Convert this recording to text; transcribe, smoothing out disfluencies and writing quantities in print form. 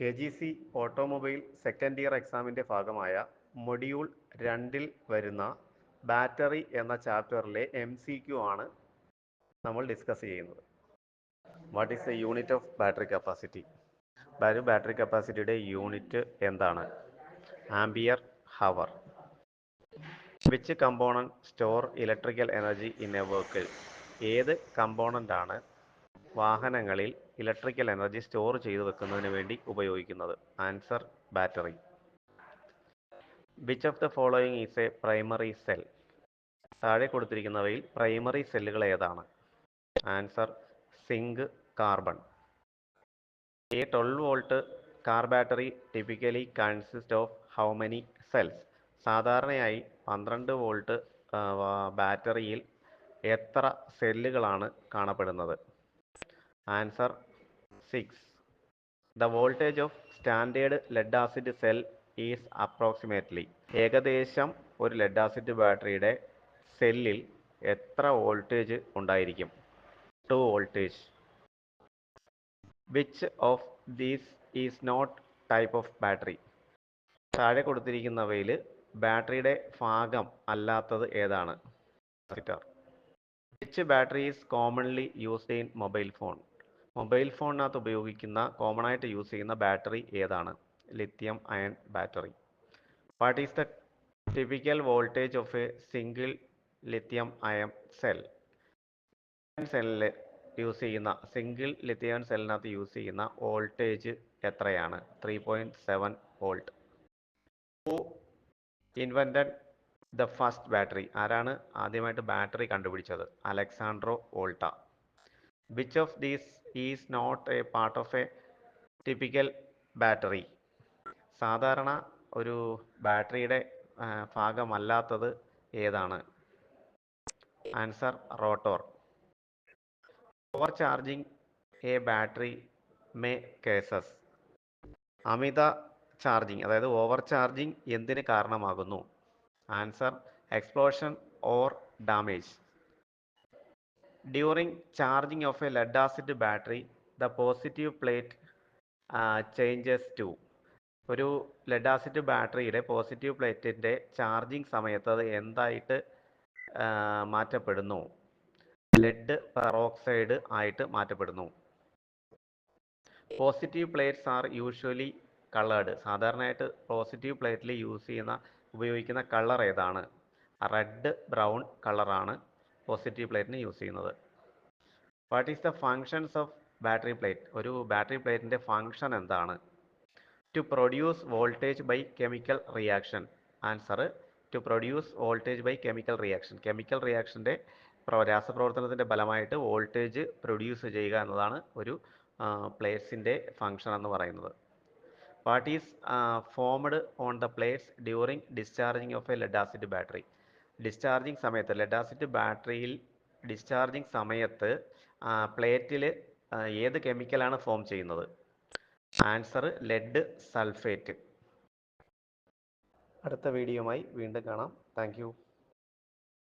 KGC automobile second year എക്സാമിൻ്റെ ഭാഗമായ module 2-ൽ വരുന്ന ബാറ്ററി എന്ന ചാപ്റ്ററിലെ MCQ ആണ് നമ്മൾ ഡിസ്കസ് ചെയ്യുന്നത്. What is the unit of battery capacity? Battery കപ്പാസിറ്റിയുടെ യൂണിറ്റ് എന്താണ്? Ampere hour. Which component store electrical energy in a vehicle? ഏത് കമ്പോണൻ്റ് ആണ് വാഹനങ്ങളിൽ ഇലക്ട്രിക്കൽ എനർജി സ്റ്റോർ ചെയ്തു വെക്കുന്നതിന് വേണ്ടി ഉപയോഗിക്കുന്നത്? Answer battery. Which of the following is a primary cell? താഴെ കൊടുത്തിരിക്കുന്നവയിൽ പ്രൈമറി സെല്ലുകൾ ഏതാണ്? Answer zinc, carbon. A 12 volt car battery typically consist of how many cells? സാധാരണയായി 12 വോൾട്ട് ബാറ്ററിയിൽ എത്ര സെല്ലുകളാണ് കാണപ്പെടുന്നത്? Answer 6. The voltage of standard lead acid cell is approximately. ഏകദേശം ഒരു ലെഡ് ആസിഡ് ബാറ്ററിയുടെ സെല്ലിൽ എത്ര വോൾട്ടേജ് ഉണ്ടായിരിക്കും? 2 voltage. Which of these is not type of battery? താഴെ കൊടുത്തിരിക്കുന്നവയിൽ ബാറ്ററിയുടെ ഭാഗം അല്ലാത്തത് ഏതാണ്? Which battery is commonly used in mobile phone? Mobile ഫോണിനകത്ത് ഉപയോഗിക്കുന്ന കോമൺ ആയിട്ട് യൂസ് ചെയ്യുന്ന ബാറ്ററി ഏതാണ്? Lithium ion battery. What is the typical voltage of a single lithium ion cell? സെല്ലിൽ യൂസ് ചെയ്യുന്ന സിംഗിൾ ലിഥിയം സെല്ലിനകത്ത് യൂസ് ചെയ്യുന്ന വോൾട്ടേജ് എത്രയാണ്? 3.7 volt. Who invented the first battery? ആരാണ് ആദ്യമായിട്ട് ബാറ്ററി കണ്ടുപിടിച്ചത്? Alessandro Volta. Which of these is not a part of a typical battery? സാധാരണ ഒരു ബാറ്ററിയുടെ ഭാഗമല്ലാത്തത് ഏതാണ്? Answer rotor. Over charging a battery may causes? അമിത ചാർജിങ് അതായത് ഓവർ ചാർജിങ് എന്തിന് കാരണമാകുന്നു? Answer explosion or damage. During charging of a lead acid battery the positive plate changes to? ഒരു ലെഡ് ആസിഡ് ബാറ്ററിയുടെ പോസിറ്റീവ് പ്ലേറ്റിൻ്റെ ചാർജിങ് സമയത്ത് അത് എന്തായിട്ട് മാറ്റപ്പെടുന്നു? ലെഡ് പെറോക്സൈഡ് ആയിട്ട് മാറ്റപ്പെടുന്നു. Positive plates are usually coloured? സാധാരണയായിട്ട് പോസിറ്റീവ് പ്ലേറ്റിൽ ഉപയോഗിക്കുന്ന കളർ ഏതാണ്? റെഡ് ബ്രൗൺ കളറാണ് പോസിറ്റീവ് പ്ലേറ്റിന് യൂസ് ചെയ്യുന്നത്. What is the functions of battery plate? ഒരു ബാറ്ററി പ്ലേറ്റിൻ്റെ ഫങ്ഷൻ എന്താണ്? To produce voltage by chemical reaction. Answer to produce voltage by chemical reaction. Chemical റിയാക്ഷൻ്റെ രാസപ്രവർത്തനത്തിൻ്റെ ഫലമായിട്ട് വോൾട്ടേജ് പ്രൊഡ്യൂസ് ചെയ്യുക എന്നതാണ് ഒരു പ്ലേറ്റ്സിൻ്റെ ഫങ്ഷൻ എന്ന് പറയുന്നത്. What is formed on the plates during discharging of a lead acid battery? Discharging സമയത്ത് lead acid ബാറ്ററിയിൽ ഡിസ്ചാർജിങ് സമയത്ത് പ്ലേറ്റിൽ ഏത് കെമിക്കലാണ് ഫോം ചെയ്യുന്നത്? Answer lead sulphate. അടുത്ത വീഡിയോയുമായി വീണ്ടും കാണാം. Thank U.